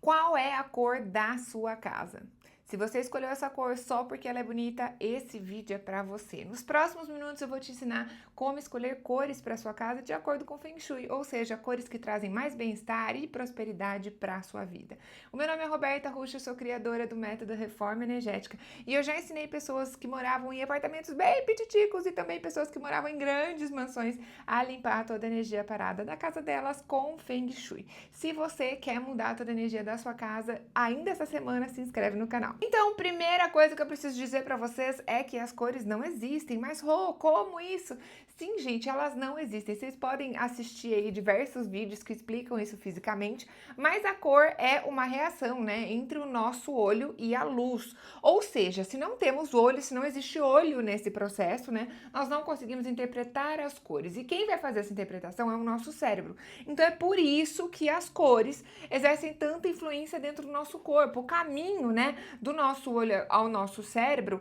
Qual é a cor da sua casa? Se você escolheu essa cor só porque ela é bonita, esse vídeo é para você. Nos próximos minutos eu vou te ensinar como escolher cores para sua casa de acordo com o Feng Shui, ou seja, cores que trazem mais bem-estar e prosperidade para a sua vida. O meu nome é Roberta Ruxa, eu sou criadora do método Reforma Energética e eu já ensinei pessoas que moravam em apartamentos bem pititicos e também pessoas que moravam em grandes mansões a limpar toda a energia parada da casa delas com Feng Shui. Se você quer mudar toda a energia da sua casa, ainda essa semana se inscreve no canal. Então, primeira coisa que eu preciso dizer para vocês é que as cores não existem. Mas, Rô, como isso? Sim, gente, elas não existem. Vocês podem assistir aí diversos vídeos que explicam isso fisicamente, mas a cor é uma reação, né, entre o nosso olho e a luz. Ou seja, se não temos olho, se não existe olho nesse processo, né, nós não conseguimos interpretar as cores. E quem vai fazer essa interpretação é o nosso cérebro. Então, é por isso que as cores exercem tanta influência dentro do nosso corpo. O caminho, né, do nosso olho ao nosso cérebro,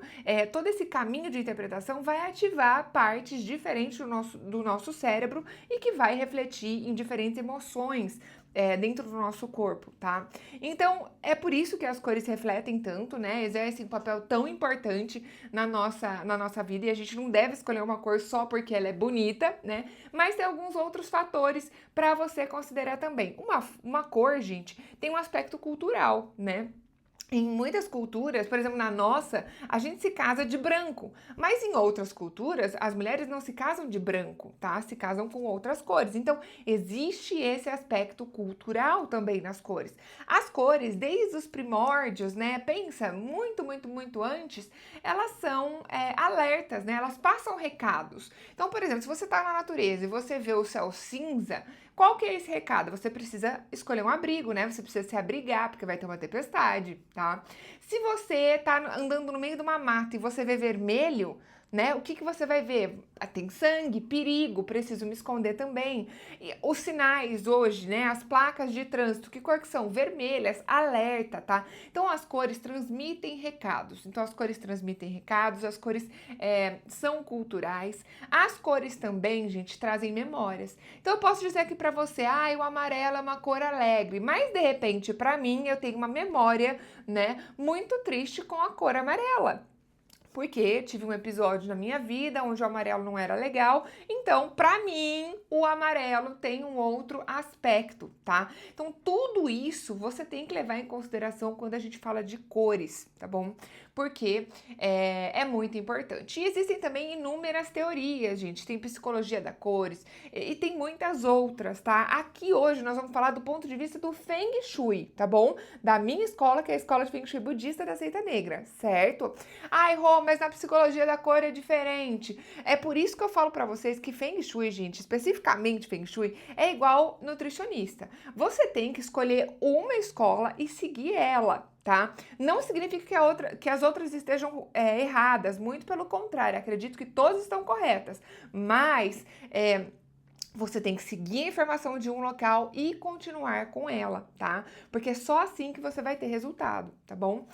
todo esse caminho de interpretação vai ativar partes diferentes do nosso cérebro e que vai refletir em diferentes emoções dentro do nosso corpo, tá? Então, é por isso que as cores refletem tanto, né? Exercem um papel tão importante na nossa vida e a gente não deve escolher uma cor só porque ela é bonita, né? Mas tem alguns outros fatores para você considerar também. Uma cor, gente, tem um aspecto cultural, né? Em muitas culturas, por exemplo, na nossa, a gente se casa de branco, mas em outras culturas, as mulheres não se casam de branco, tá? Se casam com outras cores. Então, existe esse aspecto cultural também nas cores. As cores, desde os primórdios, né? Pensa, muito antes, elas são alertas, né? Elas passam recados. Então, por exemplo, se você tá na natureza e você vê o céu cinza, qual que é esse recado? Você precisa escolher um abrigo, né? Você precisa se abrigar, porque vai ter uma tempestade, tá? Se você tá andando no meio de uma mata e você vê vermelho, né? O que você vai ver? Tem sangue, perigo, preciso me esconder também. E os sinais hoje, né? As placas de trânsito, que cor que são? Vermelhas, alerta, tá? Então, as cores transmitem recados. Então, as cores transmitem recados, as cores são culturais. As cores também, gente, trazem memórias. Então, eu posso dizer aqui pra você, o amarelo é uma cor alegre, mas, de repente, pra mim, eu tenho uma memória, né, muito triste com a cor amarela. Porque tive um episódio na minha vida onde o amarelo não era legal, então, pra mim, o amarelo tem um outro aspecto, tá? Então, tudo isso você tem que levar em consideração quando a gente fala de cores, tá bom? Porque é muito importante. E existem também inúmeras teorias, gente. Tem psicologia da cores e tem muitas outras, tá? Aqui hoje nós vamos falar do ponto de vista do Feng Shui, tá bom? Da minha escola, que é a Escola de Feng Shui Budista da Seita Negra, certo? Ai, Rô, mas na psicologia da cor é diferente. É por isso que eu falo pra vocês que Feng Shui, gente, especificamente Feng Shui, é igual nutricionista. Você tem que escolher uma escola e seguir ela, tá? Não significa que as outras estejam erradas, muito pelo contrário, acredito que todas estão corretas, mas você tem que seguir a informação de um local e continuar com ela, tá? Porque é só assim que você vai ter resultado, tá bom?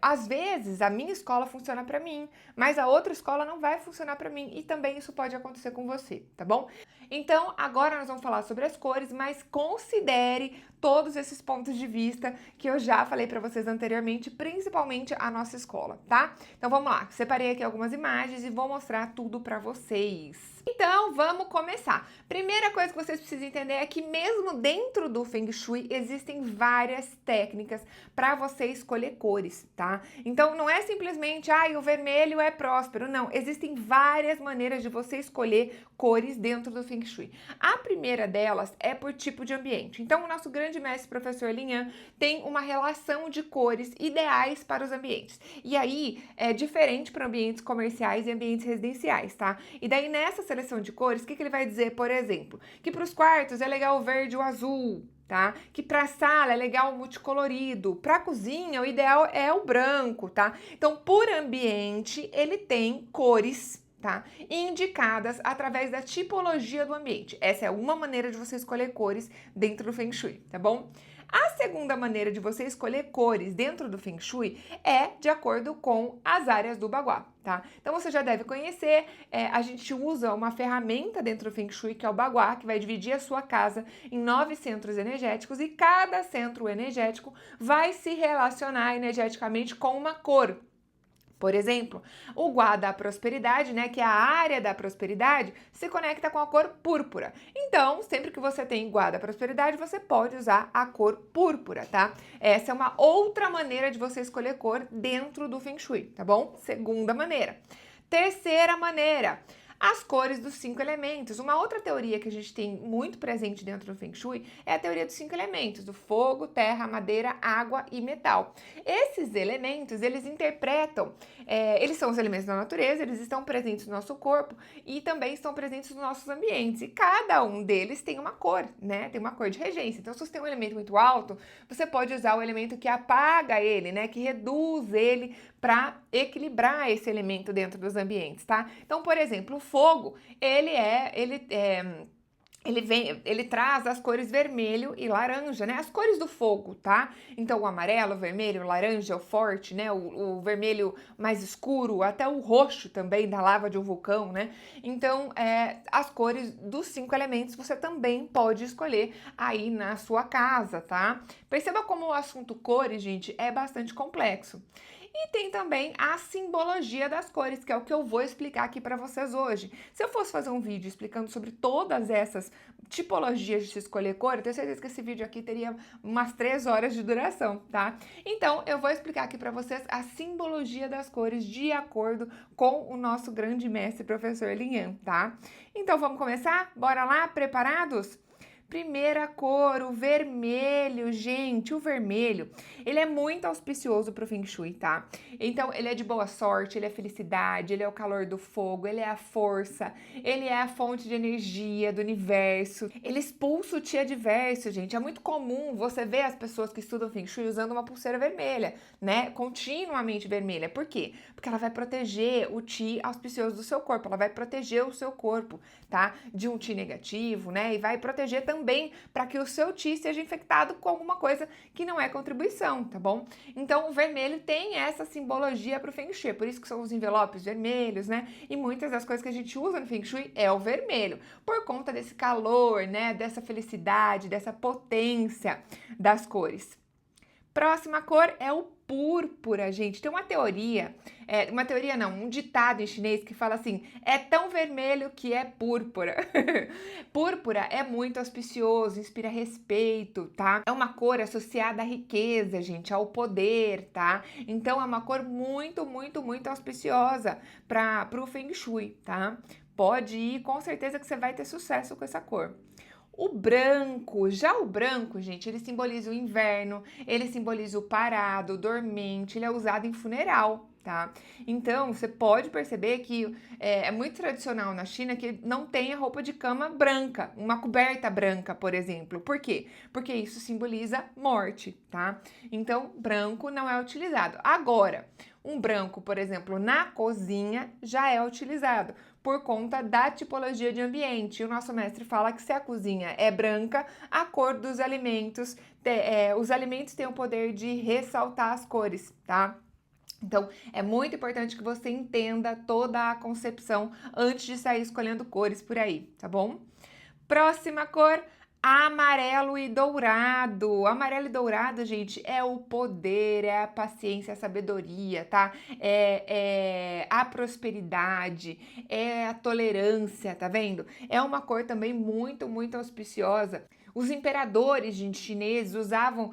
Às vezes, a minha escola funciona pra mim, mas a outra escola não vai funcionar pra mim e também isso pode acontecer com você, tá bom? Então, agora nós vamos falar sobre as cores, mas considere todos esses pontos de vista que eu já falei pra vocês anteriormente, principalmente a nossa escola, tá? Então, vamos lá. Separei aqui algumas imagens e vou mostrar tudo pra vocês. Então, vamos começar. Primeira coisa que vocês precisam entender é que mesmo dentro do Feng Shui existem várias técnicas para você escolher cores, tá? Então, não é simplesmente, o vermelho é próspero. Não, existem várias maneiras de você escolher cores dentro do Feng Shui. A primeira delas é por tipo de ambiente. Então, o nosso grande mestre, professor Lin Yan, tem uma relação de cores ideais para os ambientes. E aí, é diferente para ambientes comerciais e ambientes residenciais, tá? E daí, nessa seleção de cores, o que ele vai dizer, por exemplo? Que para os quartos é legal o verde e o azul, tá? Que para sala é legal o multicolorido, para cozinha o ideal é o branco, tá? Então, por ambiente, ele tem cores, tá? Indicadas através da tipologia do ambiente. Essa é uma maneira de você escolher cores dentro do Feng Shui, tá bom? A segunda maneira de você escolher cores dentro do Feng Shui é de acordo com as áreas do Bagua, tá? Então você já deve conhecer, a gente usa uma ferramenta dentro do Feng Shui que é o Bagua, que vai dividir a sua casa em 9 centros energéticos e cada centro energético vai se relacionar energeticamente com uma cor. Por exemplo, o Gua da prosperidade, né, que é a área da prosperidade, se conecta com a cor púrpura. Então, sempre que você tem Gua da prosperidade, você pode usar a cor púrpura, tá? Essa é uma outra maneira de você escolher cor dentro do Feng Shui, tá bom? Segunda maneira. Terceira maneira, as cores dos 5 elementos. Uma outra teoria que a gente tem muito presente dentro do Feng Shui é a teoria dos 5 elementos, do fogo, terra, madeira, água e metal. Esses elementos, eles interpretam, eles são os elementos da natureza, eles estão presentes no nosso corpo e também estão presentes nos nossos ambientes. E cada um deles tem uma cor, né? Tem uma cor de regência. Então, se você tem um elemento muito alto, você pode usar o elemento que apaga ele, né? Que reduz ele para equilibrar esse elemento dentro dos ambientes, tá? Então, por exemplo, o fogo, ele traz as cores vermelho e laranja, né? As cores do fogo, tá? Então, o amarelo, o vermelho, o laranja, o forte, né? O vermelho mais escuro, até o roxo também, da lava de um vulcão, né? Então, as cores dos 5 elementos você também pode escolher aí na sua casa, tá? Perceba como o assunto cores, gente, é bastante complexo. E tem também a simbologia das cores, que é o que eu vou explicar aqui para vocês hoje. Se eu fosse fazer um vídeo explicando sobre todas essas tipologias de se escolher cor, eu tenho certeza que esse vídeo aqui teria umas 3 horas de duração, tá? Então, eu vou explicar aqui para vocês a simbologia das cores de acordo com o nosso grande mestre, professor Lin Yan, tá? Então, vamos começar? Bora lá? Preparados? Primeira cor, o vermelho, gente, o vermelho, ele é muito auspicioso pro Feng Shui, tá? Então, ele é de boa sorte, ele é felicidade, ele é o calor do fogo, ele é a força, ele é a fonte de energia do universo, ele expulsa o Qi adverso, gente. É muito comum você ver as pessoas que estudam Feng Shui usando uma pulseira vermelha, né? Continuamente vermelha. Por quê? Porque ela vai proteger o Qi auspicioso do seu corpo, ela vai proteger o seu corpo, tá? De um Qi negativo, né? E vai proteger também para que o seu Qi seja infectado com alguma coisa que não é contribuição, tá bom? Então, o vermelho tem essa simbologia para o Feng Shui, por isso que são os envelopes vermelhos, né? E muitas das coisas que a gente usa no Feng Shui é o vermelho, por conta desse calor, né? Dessa felicidade, dessa potência das cores. Próxima cor é o púrpura, gente. Tem uma teoria, um ditado em chinês que fala assim, é tão vermelho que é púrpura. Púrpura é muito auspicioso, inspira respeito, tá? É uma cor associada à riqueza, gente, ao poder, tá? Então é uma cor muito, muito, muito auspiciosa para o Feng Shui, tá? Pode ir, com certeza que você vai ter sucesso com essa cor. O branco, já o branco, gente, ele simboliza o inverno, ele simboliza o parado, o dormente, ele é usado em funeral, tá? Então, você pode perceber que é muito tradicional na China que não tem a roupa de cama branca, uma coberta branca, por exemplo. Por quê? Porque isso simboliza morte, tá? Então, branco não é utilizado. Agora, um branco, por exemplo, na cozinha já é utilizado por conta da tipologia de ambiente. O nosso mestre fala que se a cozinha é branca, a cor dos alimentos, os alimentos têm o poder de ressaltar as cores, tá? Então, é muito importante que você entenda toda a concepção antes de sair escolhendo cores por aí, tá bom? Próxima cor, amarelo e dourado. Amarelo e dourado, gente, é o poder, é a paciência, a sabedoria, tá? É a prosperidade, é a tolerância, tá vendo? É uma cor também muito, muito auspiciosa. Os imperadores, gente, chineses usavam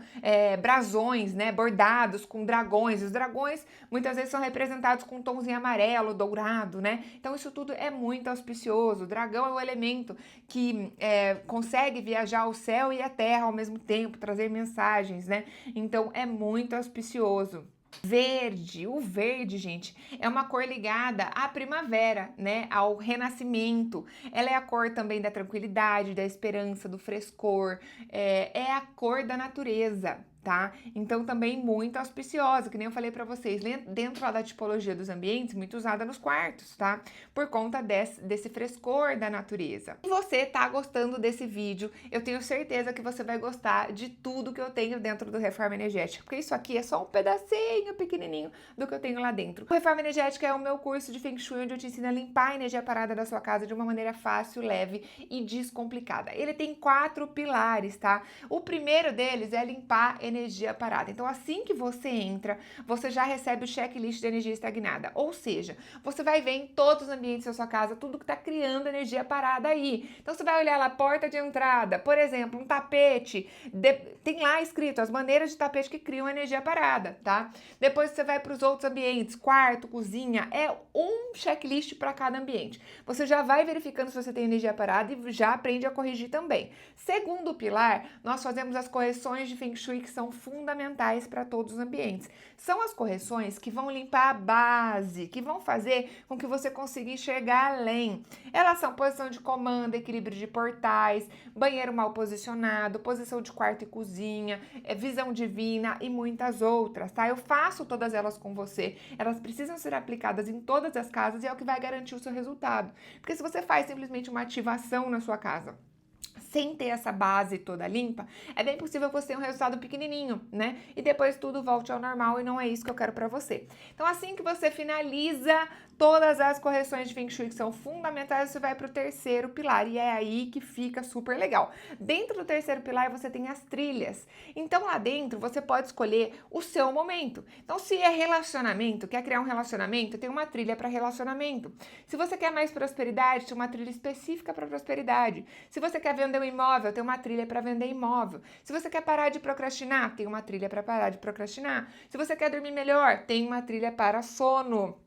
brasões, né, bordados com dragões. Os dragões muitas vezes são representados com um tomzinho amarelo, dourado, né? Então isso tudo é muito auspicioso. O dragão é o elemento que consegue viajar ao céu e à terra ao mesmo tempo, trazer mensagens, né? Então é muito auspicioso. Verde, o verde, gente, é uma cor ligada à primavera, né, ao renascimento. Ela é a cor também da tranquilidade, da esperança, do frescor, é a cor da natureza, tá? Então também muito auspiciosa, que nem eu falei pra vocês, dentro lá da tipologia dos ambientes, muito usada nos quartos, tá? Por conta desse frescor da natureza. Se você tá gostando desse vídeo, eu tenho certeza que você vai gostar de tudo que eu tenho dentro do Reforma Energética, porque isso aqui é só um pedacinho pequenininho do que eu tenho lá dentro. O Reforma Energética é o meu curso de Feng Shui, onde eu te ensino a limpar a energia parada da sua casa de uma maneira fácil, leve e descomplicada. Ele tem 4 pilares, tá? O primeiro deles é limpar energia parada. Então, assim que você entra, você já recebe o checklist de energia estagnada. Ou seja, você vai ver em todos os ambientes da sua casa tudo que está criando energia parada aí. Então, você vai olhar lá, porta de entrada, por exemplo, um tapete. Tem lá escrito as maneiras de tapete que criam energia parada, tá? Depois você vai para os outros ambientes, quarto, cozinha, é um checklist para cada ambiente. Você já vai verificando se você tem energia parada e já aprende a corrigir também. Segundo pilar, nós fazemos as correções de Feng Shui que são fundamentais para todos os ambientes. São as correções que vão limpar a base, que vão fazer com que você consiga enxergar além. Elas são posição de comando, equilíbrio de portais, banheiro mal posicionado, posição de quarto e cozinha, visão divina e muitas outras, tá? Eu faço todas elas com você. Elas precisam ser aplicadas em todas as casas e é o que vai garantir o seu resultado. Porque se você faz simplesmente uma ativação na sua casa, sem ter essa base toda limpa, é bem possível você ter um resultado pequenininho, né? E depois tudo volte ao normal e não é isso que eu quero pra você. Então, assim que você finaliza todas as correções de Feng Shui que são fundamentais, você vai pro terceiro pilar e é aí que fica super legal. Dentro do terceiro pilar, você tem as trilhas. Então, lá dentro, você pode escolher o seu momento. Então, se é relacionamento, quer criar um relacionamento, tem uma trilha para relacionamento. Se você quer mais prosperidade, tem uma trilha específica para prosperidade. Se você quer vender um imóvel, tem uma trilha para vender imóvel. Se você quer parar de procrastinar, tem uma trilha para parar de procrastinar. Se você quer dormir melhor, tem uma trilha para sono.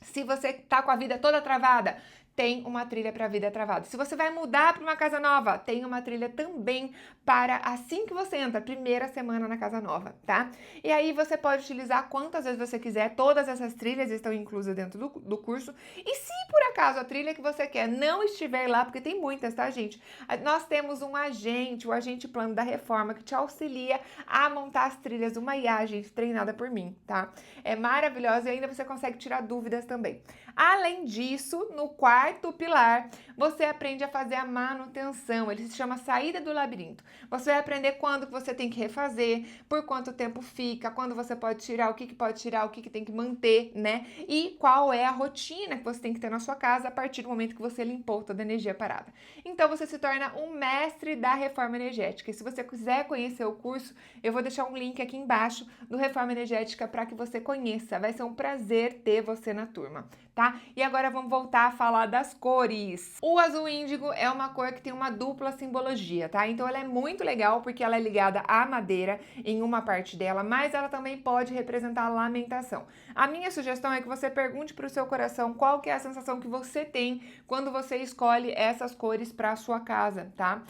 Se você tá com a vida toda travada, tem uma trilha para a vida travada. Se você vai mudar para uma casa nova, tem uma trilha também para assim que você entra, primeira semana na casa nova, tá? E aí você pode utilizar quantas vezes você quiser, todas essas trilhas estão inclusas dentro do curso. E se por acaso a trilha que você quer não estiver lá, porque tem muitas, tá, gente? Nós temos um agente, o agente plano da reforma, que te auxilia a montar as trilhas, uma IA, gente, treinada por mim, tá? É maravilhosa e ainda você consegue tirar dúvidas também. Além disso, no quarto pilar, você aprende a fazer a manutenção. Ele se chama saída do labirinto. Você vai aprender quando que você tem que refazer, por quanto tempo fica, quando você pode tirar, o que pode tirar, o que tem que manter, né? E qual é a rotina que você tem que ter na sua casa a partir do momento que você limpou toda a energia parada. Então, você se torna um mestre da reforma energética. E se você quiser conhecer o curso, eu vou deixar um link aqui embaixo do Reforma Energética para que você conheça. Vai ser um prazer ter você na turma, tá? E agora vamos voltar a falar das cores. O azul índigo é uma cor que tem uma dupla simbologia, tá? Então ela é muito legal porque ela é ligada à madeira em uma parte dela, mas ela também pode representar a lamentação. A minha sugestão é que você pergunte para o seu coração qual que é a sensação que você tem quando você escolhe essas cores para a sua casa, tá?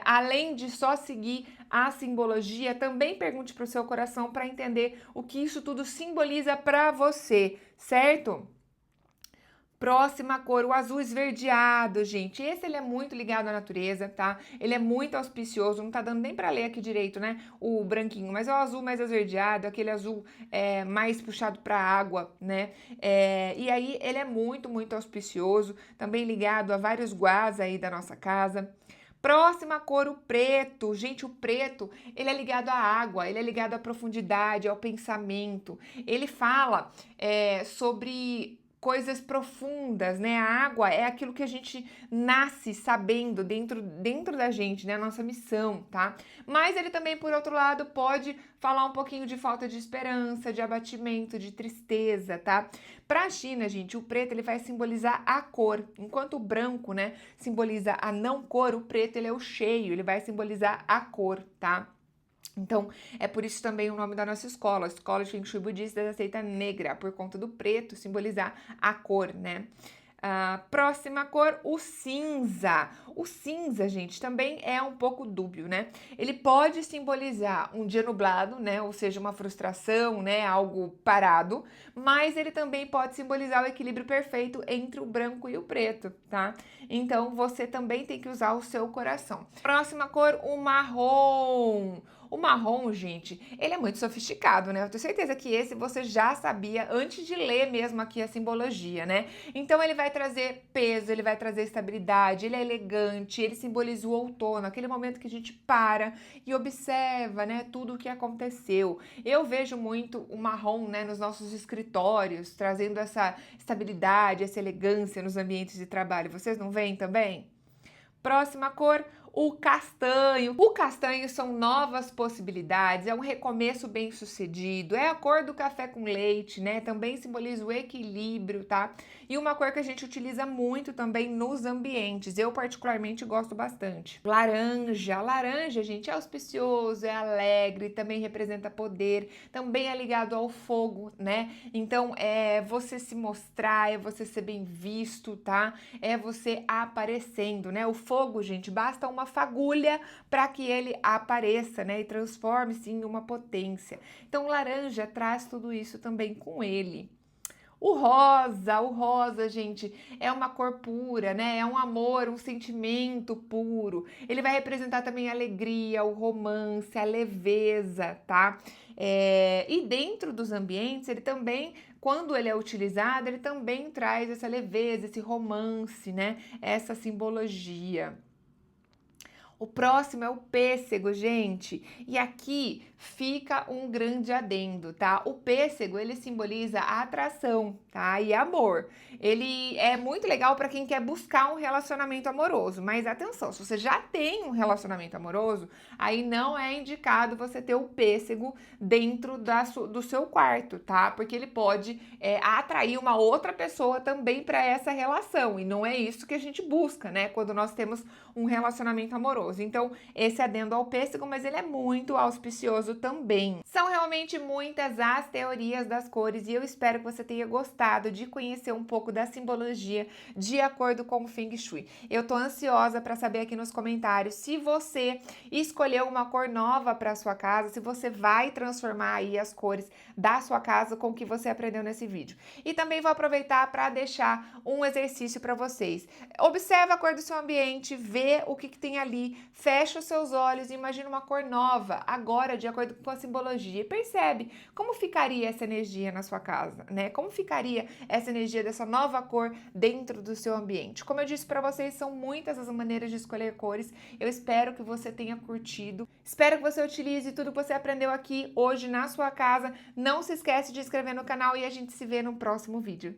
Além de só seguir a simbologia, também pergunte para o seu coração para entender o que isso tudo simboliza para você, certo? Próxima cor, o azul esverdeado, gente. Esse ele é muito ligado à natureza, tá? Ele é muito auspicioso, não tá dando nem pra ler aqui direito, né? O branquinho, mas é o azul mais esverdeado, aquele azul mais puxado pra água, né? E aí ele é muito, muito auspicioso, também ligado a vários guás aí da nossa casa. Próxima cor, o preto. Gente, o preto, ele é ligado à água, ele é ligado à profundidade, ao pensamento. Ele fala sobre coisas profundas, né? A água é aquilo que a gente nasce sabendo dentro da gente, né? A nossa missão, tá? Mas ele também, por outro lado, pode falar um pouquinho de falta de esperança, de abatimento, de tristeza, tá? Pra China, gente, o preto ele vai simbolizar a cor, enquanto o branco, né, simboliza a não cor, o preto ele é o cheio, ele vai simbolizar a cor, tá? Então, é por isso também o nome da nossa escola, a Escola de Feng Shui Budista da Seita Negra, por conta do preto simbolizar a cor, né? Próxima cor, o cinza. O cinza, gente, também é um pouco dúbio, né? Ele pode simbolizar um dia nublado, né? Ou seja, uma frustração, né? Algo parado. Mas ele também pode simbolizar o equilíbrio perfeito entre o branco e o preto, tá? Então, você também tem que usar o seu coração. Próxima cor, o marrom. O marrom, gente, ele é muito sofisticado, né? Eu tenho certeza que esse você já sabia antes de ler mesmo aqui a simbologia, né? Então ele vai trazer peso, ele vai trazer estabilidade, ele é elegante, ele simboliza o outono, aquele momento que a gente para e observa, né, tudo o que aconteceu. Eu vejo muito o marrom, né, nos nossos escritórios, trazendo essa estabilidade, essa elegância nos ambientes de trabalho. Vocês não veem também? Próxima cor, o castanho. O castanho são novas possibilidades, é um recomeço bem-sucedido, é a cor do café com leite, né? Também simboliza o equilíbrio, tá? E uma cor que a gente utiliza muito também nos ambientes. Eu particularmente gosto bastante. Laranja. Laranja, gente, é auspicioso, é alegre, também representa poder, também é ligado ao fogo, né? Então, é você se mostrar, é você ser bem visto, tá? É você aparecendo, né? O fogo, gente, basta uma fagulha para que ele apareça, né? E transforme-se em uma potência. Então, laranja traz tudo isso também com ele. O rosa, gente, é uma cor pura, né? É um amor, um sentimento puro. Ele vai representar também a alegria, o romance, a leveza, tá? E dentro dos ambientes, ele também, quando ele é utilizado, ele também traz essa leveza, esse romance, né? Essa simbologia. O próximo é o pêssego, gente. E aqui fica um grande adendo, tá? O pêssego, ele simboliza a atração, tá? E amor. Ele é muito legal para quem quer buscar um relacionamento amoroso, mas atenção, se você já tem um relacionamento amoroso, aí não é indicado você ter o pêssego dentro do seu quarto, tá? Porque ele pode atrair uma outra pessoa também para essa relação, e não é isso que a gente busca, né? Quando nós temos um relacionamento amoroso. Então, esse adendo ao pêssego, mas ele é muito auspicioso também. São realmente muitas as teorias das cores e eu espero que você tenha gostado de conhecer um pouco da simbologia de acordo com o Feng Shui. Eu tô ansiosa para saber aqui nos comentários se você escolheu uma cor nova para sua casa, se você vai transformar aí as cores da sua casa com o que você aprendeu nesse vídeo. E também vou aproveitar para deixar um exercício para vocês. Observa a cor do seu ambiente, vê o que tem ali, fecha os seus olhos e imagina uma cor nova, agora de acordo com a simbologia, e percebe como ficaria essa energia na sua casa, né? Como ficaria essa energia dessa nova cor dentro do seu ambiente. Como eu disse para vocês, são muitas as maneiras de escolher cores. Eu espero que você tenha curtido. Espero que você utilize tudo que você aprendeu aqui hoje na sua casa. Não se esquece de se inscrever no canal e a gente se vê no próximo vídeo.